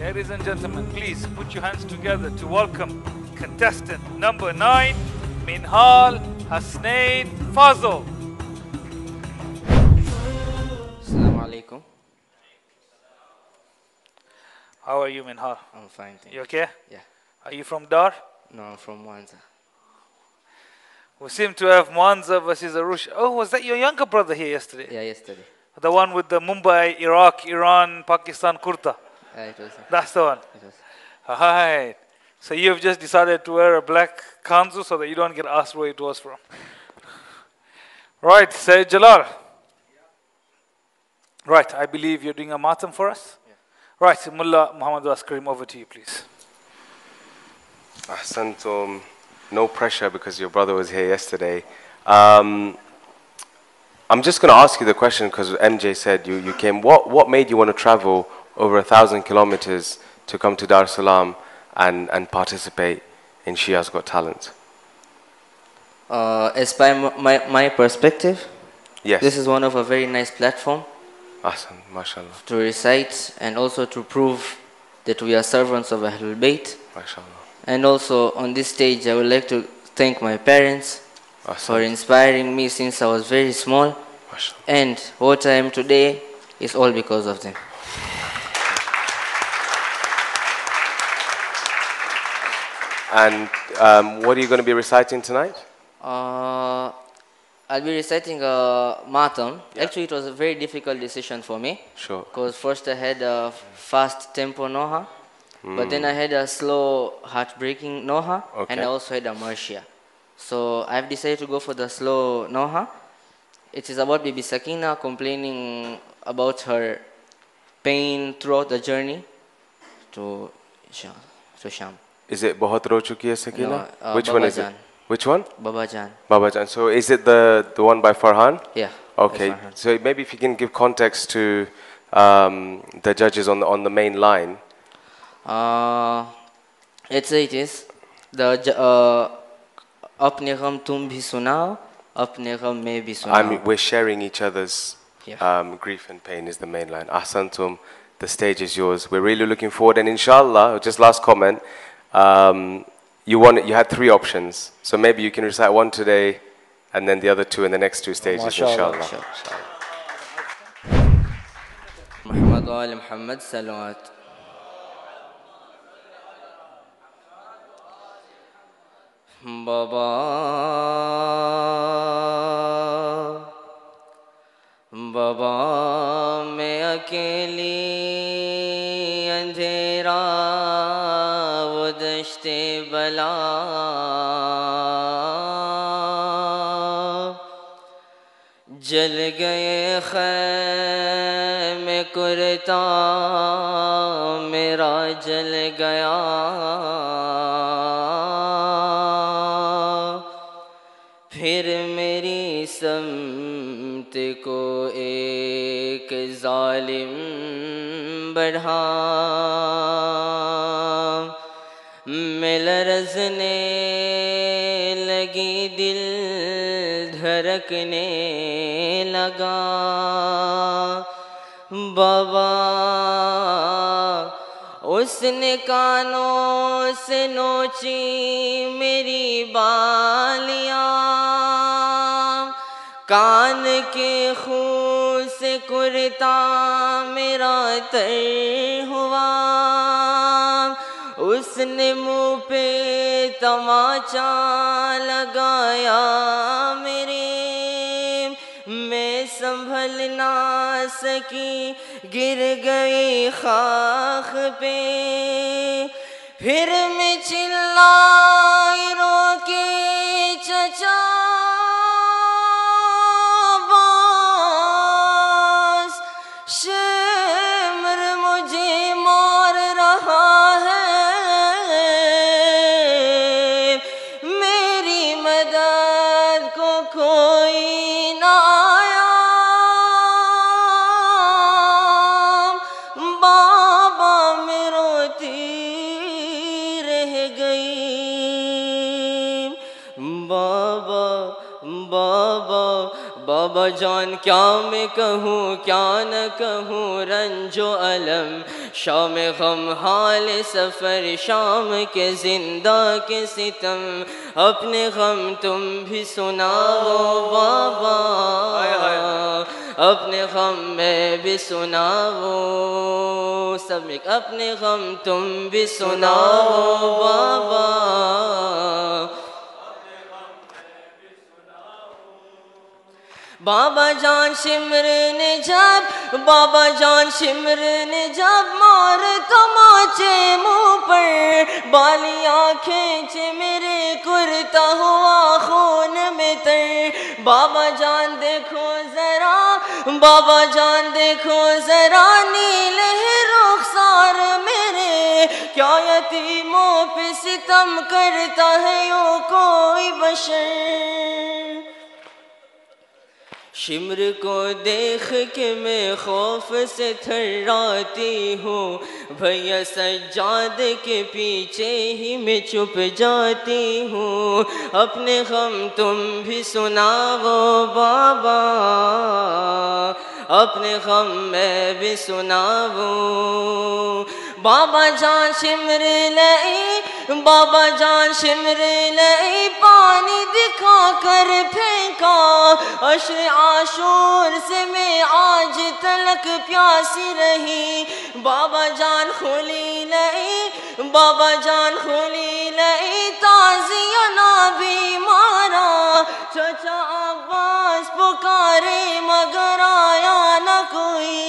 Ladies and gentlemen, please put your hands together to welcome contestant number 9, Minhaal Fazal. Assalamu alaikum. How are you, Minhaal? I'm fine, thank You okay? Yeah. Are you from Dar? No, I'm from Wanza. We seem to have Mwanza versus Arusha. Oh, was that your younger brother here yesterday? Yeah, yesterday. The one with the Mumbai, Iraq, Iran, Pakistan kurta. It was. That's the one. It was. Alright. So you've just decided to wear a black kanzu so that you don't get asked where it was from. Right, Sayyid Jalal. Right, I believe you're doing a matam for us. Yeah. Right, Mullah Muhammad Askarim, over to you, please. Ahsantum. No pressure because your brother was here yesterday. I'm just going to ask you the question because MJ said you came. What made you want to travel over 1,000 kilometers to come to Dar es Salaam and participate in Shia's Got Talent? As by my perspective, Yes. this is one of a very nice platform Ahsan, mashallah. to recite and also to prove that we are servants of Ahlul Bayt. Mashallah. And also on this stage, I would like to thank my parents for inspiring me since I was very small. Mashallah. And what I am today is all because of them. And what are you going to be reciting tonight? I'll be reciting a matam. Yeah. Actually, it was a very difficult decision for me. Sure. Because first I had a fast tempo noha, but then I had a slow heartbreaking noha, and I also had a marcia. So I've decided to go for the slow noha. It is about Bibi Sakina complaining about her pain throughout the journey to Sham. Is it Bahut Ro Chuki Hai Sakina? No, Which Baba one is Jan. it? Which one? Baba Jan. Baba Jan. So is it the one by Farhan? Yeah. Okay. Farhan. So maybe if you can give context to the judges on the main line. Let's say it is the apne gham tum bhi sunao, apne gham mein bhi sunao. We're sharing each other's Yeah. grief and pain is the main line. Ahsantum, the stage is yours. We're really looking forward, and inshallah, just last comment, you had 3 options, so maybe you can recite one today, and then the other 2 in the next 2 stages, inshallah. Muhammad wa ali Muhammad salawat. Baba, Baba, मैं अकेली अंधेरा वो दश्ते बला जल गए खैमे कुर्ता मेरा जल गया फिर मेरी समत को एक जालिम बढ़ा मैं लरज़ने लगी दिल धड़कने लगा बाबा उसने कानों से नोची मेरी बालियाँ कान के खून से कुर्ता मेरा तर हुआ उसने मुँह पे तमाचा लगाया मेरे मैं संभल ना सकी गिर गई खाक पे फिर मैं चिल्लाई रो के चचा बास शेमर मुझे मार रहा है मेरी मदद को कोई ना आया बाबा मैं रोती रह गई बाबा بابا جان کیا میں کہوں کیا نہ کہوں رنج و علم، شام غم حال سفر شام کے زندہ کے ستم، اپنے غم تم بھی سناؤ بابا، اپنے غم میں بھی سناؤ، سب میں اپنے غم تم بھی سناؤ بابا، بابا جان شمر نے جب بابا جان شمر نے جب مار تماچے منہ پر، بالیاں کھینچے میرے کرتا ہوا خون میں تر، بابا جان دیکھو ذرا بابا جان دیکھو ذرا نیل ہے رخسار میرے، کیا یتیموں پہ ستم کرتا ہے یوں کوئی بشر، شمر کو دیکھ کے میں خوف سے تھراتی ہوں، بھیا سجاد کے پیچھے ہی میں چھپ جاتی ہوں، اپنے غم تم بھی سناؤ بابا، اپنے غم میں بھی سناؤ، بابا جان شمر لئی بابا جان شمر لئی پانی دکھا کر پھینکا، عشر عاشور سے میں آج تلک پیاسی رہی، بابا جان کھولی لئی بابا جان کھولی لئی تازیہ نہ بھی مارا، چچا عباس پکارے مگر آیا نہ کوئی،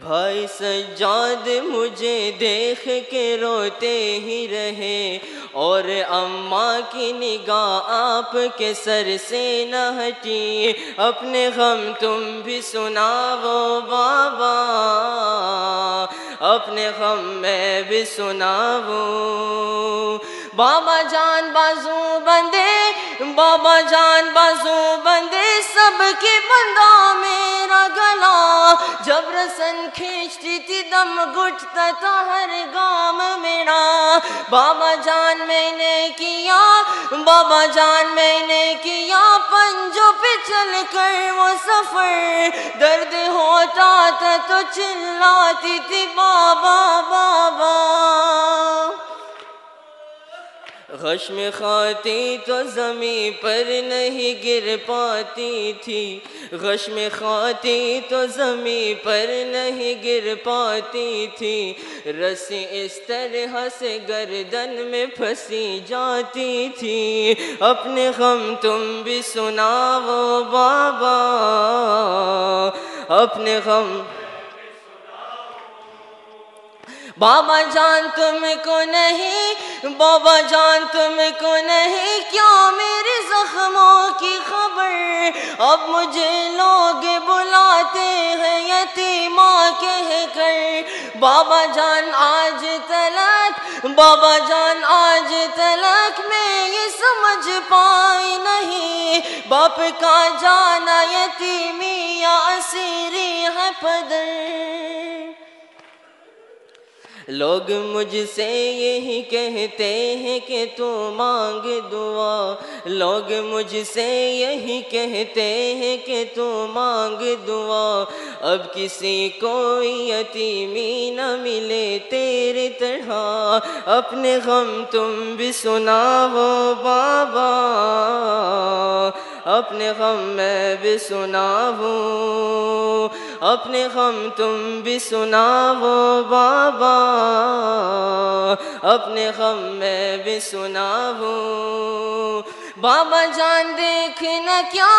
بھائی سجاد مجھے دیکھ کے روتے ہی رہے، اور اماں کی نگاہ آپ کے سر سے نہ ہٹی، اپنے غم تم بھی سناؤ بابا، اپنے غم میں بھی سناؤ، بابا جان بازو بندے بابا جان بازو بندے سب کے بندہ میرا گلا، جب رسن کھینچتی تھی دم گھٹتا تھا ہر گام میرا، بابا جان میں نے کیا بابا جان میں نے کیا پنجوں پہ چل کر وہ سفر، درد ہوتا تھا تو چلاتی تھی بابا بابا، غش میں کھاتی تو زمین پر نہیں گر پاتی تھی، غش میں کھاتی تو زمین پر نہیں گر پاتی تھی، رسی اس طرح سے گردن میں پھنسی جاتی تھی، اپنے غم تم بھی سناؤ بابا، اپنے غم، بابا جان تم کو نہیں بابا جان تم کو نہیں کیا میرے زخموں کی خبر، اب مجھے لوگ بلاتے ہیں یتیمہ کہہ کر، بابا جان آج تلک بابا جان آج تلک میں یہ سمجھ پائی نہیں، باپ کا جانا یتیمی یا اسیری ہے پدر، لوگ مجھ سے یہی کہتے ہیں کہ تو مانگ دعا، لوگ مجھ سے یہی کہتے ہیں کہ تو مانگ دعا، اب کسی کوئی یتیمی نہ ملے تیرے طرح، اپنے غم تم بھی سناؤ بابا، اپنے غم میں بھی سناؤ، اپنے غم تم بھی سناؤ بابا، اپنے غم میں بھی سناؤ، بابا جان دیکھنا کیا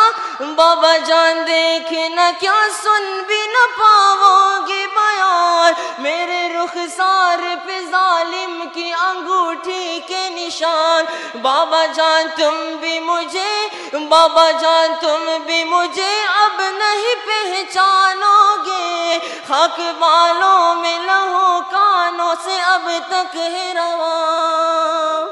بابا جان دیکھنا کیا سن بھی نہ پاؤ گے بیان، میرے رخسار پہ ظالم کی انگوٹھی کے نشان، بابا جان تم بھی مجھے بابا جان تم بھی مجھے اب نہیں پہچانو گے، خاک بالوں میں لہو کانوں سے اب تک ہے رواں،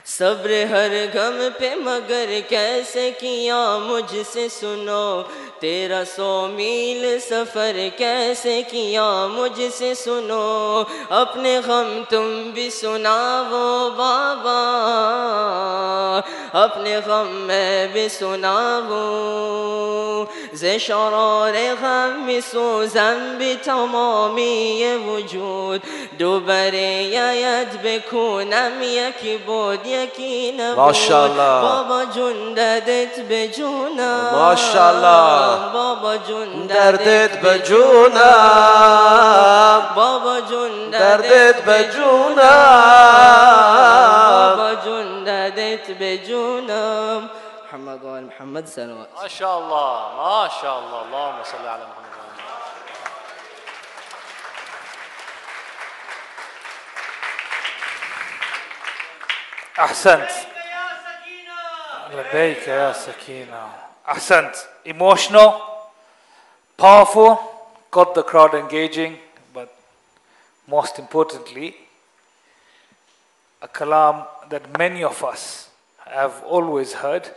صبر ہر غم پہ مگر کیسے کیا مجھ سے سنو، 1300 میل سفر کیسے کیا مجھ سے سنو اپنے غم تم بھی سناؤ بابا اپنے غم میں بھی سناؤ ز شرار غم سوزم بتمامی وجود دوباره یاد بکنم یکی بود یکی نبود ماشاءالله بابا جون دردت به جونم ماشاءالله بابا جون دردت به جونم بابا جون دردت به جونم بابا جون دردت به جونم محمد و آل محمد صلوات ما شاء الله ما شاء الله اللهم صل على محمد أحسنت لبيك يا سكينة أحسنت emotional powerful got the crowd engaging but most importantly a kalam that many of us have always heard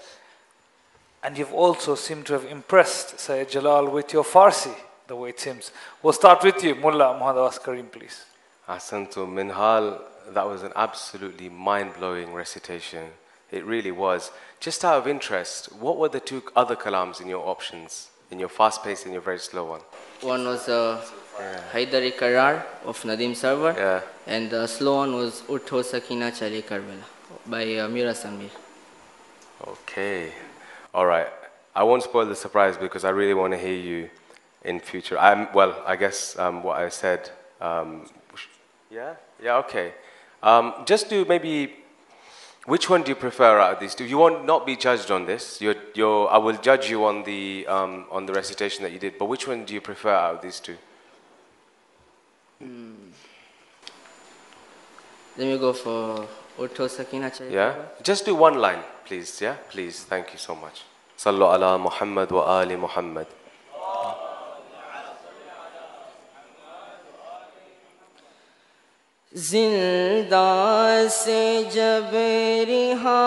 and you've also seemed to have impressed Sayyid Jalal with your Farsi the way it seems. We'll start with you Mullah Muhammad Abbas Karim please. Ahsantu Minhal, that was an absolutely mind-blowing recitation. It really was. Just out of interest, what were the two other kalams in your options? In your fast pace and your very slow one? One was Haidari Karar of Nadim Sarwar and the slow one was Utho Sakina Chale Karbala by Mira Samir. Okay. All right. I won't spoil the surprise because I really want to hear you in future. Well, I guess what I said. Yeah, okay. Just do maybe, which one do you prefer out of these two? You won't not be judged on this. I will judge you on the recitation that you did. But which one do you prefer out of these two? Let me go for Utho Sakina Chale. Yeah. Just do one line, please. Yeah, please. Thank you so much. Sallu ala Muhammad wa ali Muhammad. زندہ سے جب رہا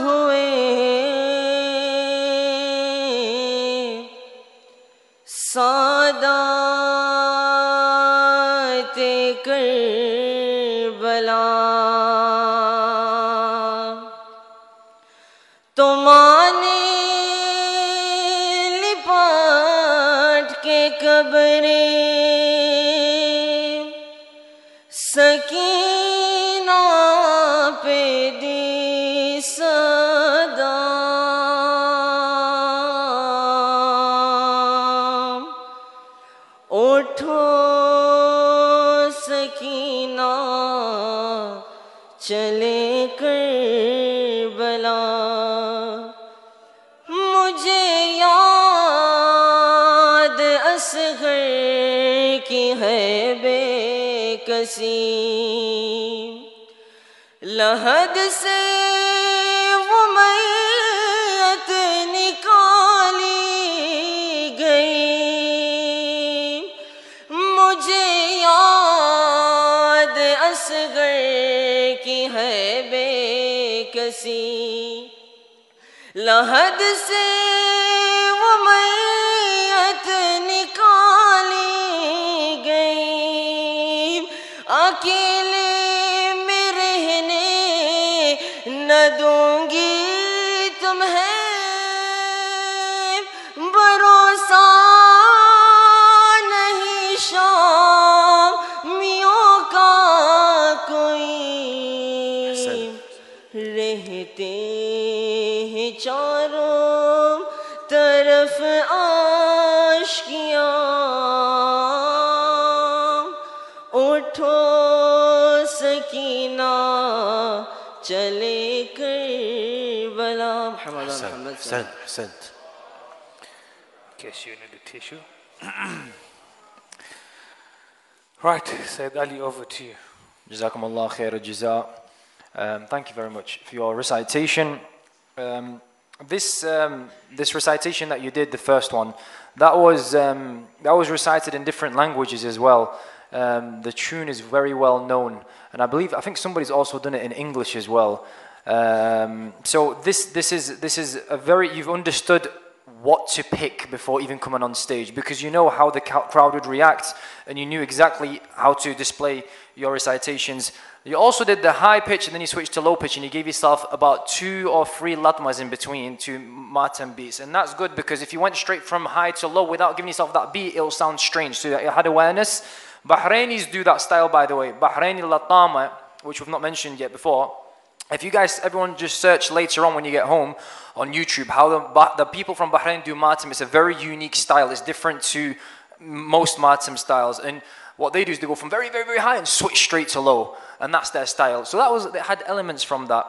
ہوئے سادات کربلا تمہارے سکینہ پہ دی صدا اٹھو سکینہ چلے کربلا مجھے یاد اصغر کی ہے بے کسی لحد سے وہ میت نکالی گئی مجھے یاد اصغر کی ہے بے کسی لحد سے وہ میت نکالی گئی اکیلے میں رہنے نہ دوں گی تمہیں بھروسہ نہیں شامیوں کا کوئی رہتے ہیں چاروں طرف آشکیاں اٹھو سکینہ چلے کربلا محمد سنت In case you need a tissue. Right, Sayyid Ali, over to you. Jazakumullah khair al-jaza. Thank you very much for your recitation. This recitation that you did, the first one, that was recited in different languages as well. The tune is very well known, and I think somebody's also done it in English as well. So this is a very, you've understood what to pick before even coming on stage, because you know how the crowd would react, and you knew exactly how to display your recitations. You also did the high pitch, and then you switched to low pitch, and you gave yourself about 2 or 3 latmas in between to matam beats, and that's good, because if you went straight from high to low without giving yourself that beat, it'll sound strange. So you had awareness. Bahrainis do that style, by the way. Bahraini latama, which we've not mentioned yet before. If you guys, everyone just search later on when you get home on YouTube how the people from Bahrain do matam. It's a very unique style. It's different to most matam styles. And what they do is they go from very, very, very high and switch straight to low. And that's their style. So they had elements from that.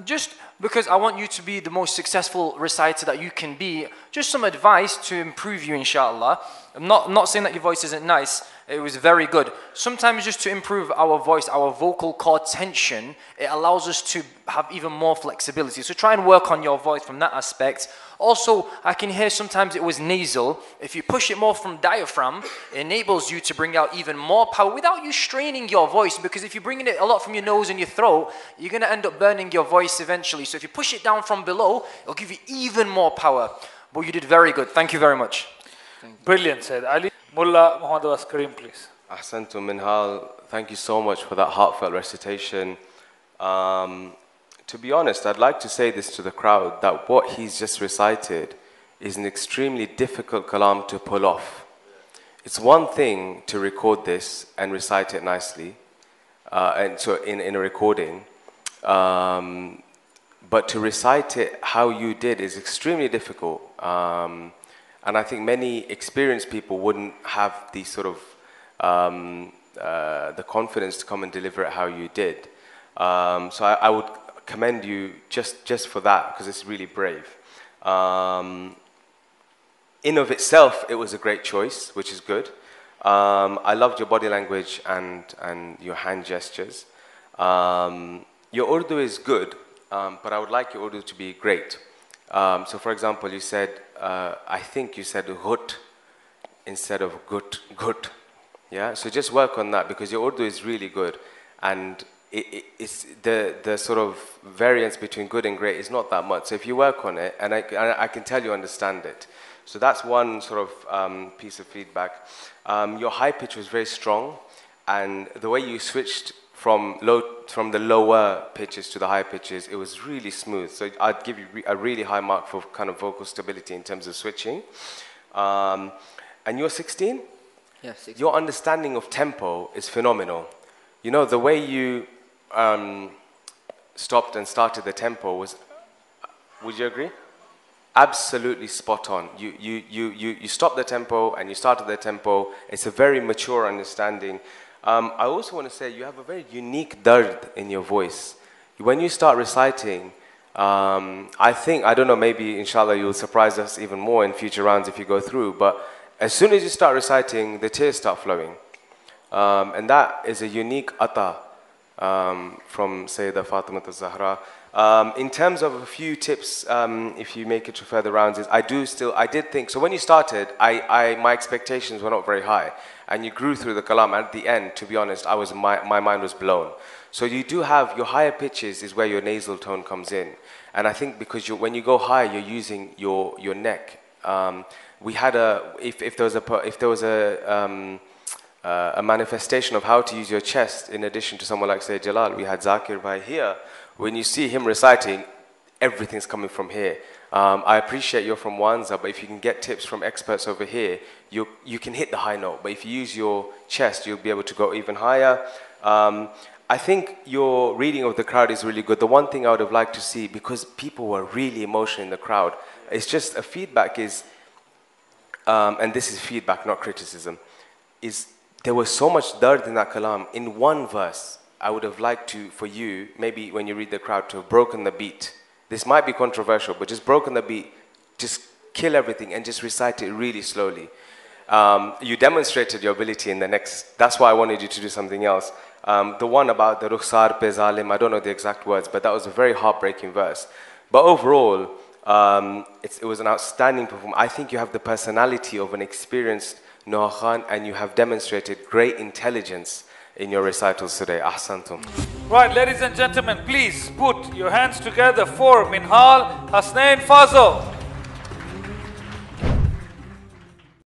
Just because I want you to be the most successful reciter that you can be, just some advice to improve you, inshallah. I'm not saying that your voice isn't nice. It was very good. Sometimes just to improve our voice, our vocal cord tension, it allows us to have even more flexibility. So try and work on your voice from that aspect. Also, I can hear sometimes it was nasal. If you push it more from diaphragm, it enables you to bring out even more power without you straining your voice, because if you're bringing it a lot from your nose and your throat, you're going to end up burning your voice eventually. So if you push it down from below, it'll give you even more power. But you did very good. Thank you very much. Brilliant, Said Ali. Mullah Muhammad Abbas Karim, please. Ahsantu Minhal, thank you so much for that heartfelt recitation. To be honest, I'd like to say this to the crowd, that what he's just recited is an extremely difficult kalam to pull off. It's one thing to record this and recite it nicely, and so in a recording, but to recite it how you did is extremely difficult. And I think many experienced people wouldn't have the sort of the confidence to come and deliver it how you did. So I would commend you just for that, because it's really brave. In of itself, it was a great choice, which is good. I loved your body language and your hand gestures. Your Urdu is good, but I would like your Urdu to be great. So for example, you said, I think you said ghut instead of gut. Yeah, so just work on that, because your Urdu is really good, and it's the sort of variance between good and great is not that much. So if you work on it, and I can tell you understand it. So that's one sort of piece of feedback. Your high pitch was very strong, and the way you switched from the lower pitches to the high pitches, it was really smooth. So I'd give you a really high mark for kind of vocal stability in terms of switching. And you're 16? Yeah, 16. Your understanding of tempo is phenomenal. You know, the way you stopped and started the tempo was, would you agree? Absolutely spot on. You stopped the tempo and you started the tempo. It's a very mature understanding. I also want to say you have a very unique dard in your voice. When you start reciting, I don't know, maybe inshallah you'll surprise us even more in future rounds if you go through, but as soon as you start reciting, the tears start flowing. And that is a unique ata from Sayyidah Fatima al-Zahra. In terms of a few tips, if you make it to further rounds, I did think, so when you started, my expectations were not very high. And you grew through the kalam. At the end, to be honest, my mind was blown. So you do have, your higher pitches is where your nasal tone comes in. And I think because when you go high, you're using your neck. We had if there was a manifestation of how to use your chest, in addition to someone like Sayyid Jalal, we had Zakir Bhai here. When you see him reciting, everything's coming from here. I appreciate you're from Wanza, but if you can get tips from experts over here, you can hit the high note. But if you use your chest, you'll be able to go even higher. I think your reading of the crowd is really good. The one thing I would have liked to see, because people were really emotional in the crowd, it's just a feedback is, and this is feedback, not criticism, is there was so much dard in that kalam. In one verse, I would have liked to, for you, maybe when you read the crowd, to have broken the beat. This might be controversial, but just broken the beat, just kill everything and just recite it really slowly. You demonstrated your ability in the next, that's why I wanted you to do something else. The one about the rukhsar pe zalim, I don't know the exact words, but that was a very heartbreaking verse. But overall, it was an outstanding performance. I think you have the personality of an experienced Nouhakhwan, and you have demonstrated great intelligence in your recitals today. Ahsantum. Right, ladies and gentlemen, please put your hands together for Minhaal Fazal.